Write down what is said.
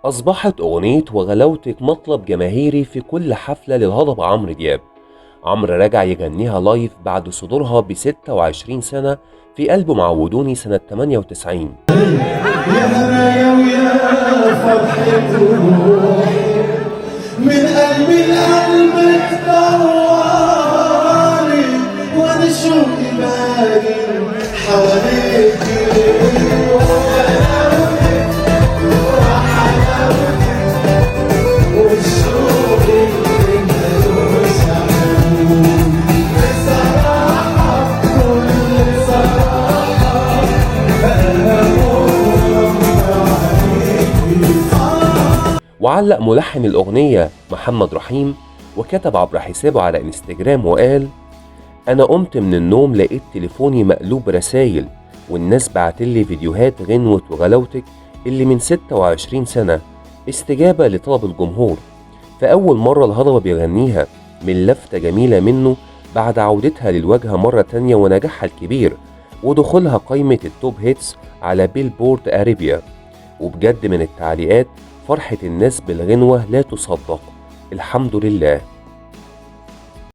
أصبحت أغنية وغلاوتك مطلب جماهيري في كل حفلة للهضبة عمرو دياب. عمرو رجع يغنيها لايف بعد صدورها ب 26 سنة في ألبوم عودوني سنة 98. يا هنايا ويا فرحة روحي من قلبي لقلبك طوالي وانا شوقي باين حواليكي والشوق اللي ملوش حدود بصراحة بكل صراحة أنا وعلق ملحن الأغنية محمد رحيم وكتب عبر حسابه على انستجرام وقال: أنا قمت من النوم لقيت تليفوني مقلوب رسايل والناس بعتلي فيديوهات غنوة وغلاوتك اللي من 26 سنة استجابة لطلب الجمهور، فأول مرة الهضبة بيغنيها من لفتة جميلة منه بعد عودتها للواجهة مرة تانية ونجاحها الكبير ودخولها قائمة التوب هيتس على بيلبورد أريبيا. وبجد من التعليقات: فرحة الناس بالغنوة لا تصدق، الحمد لله.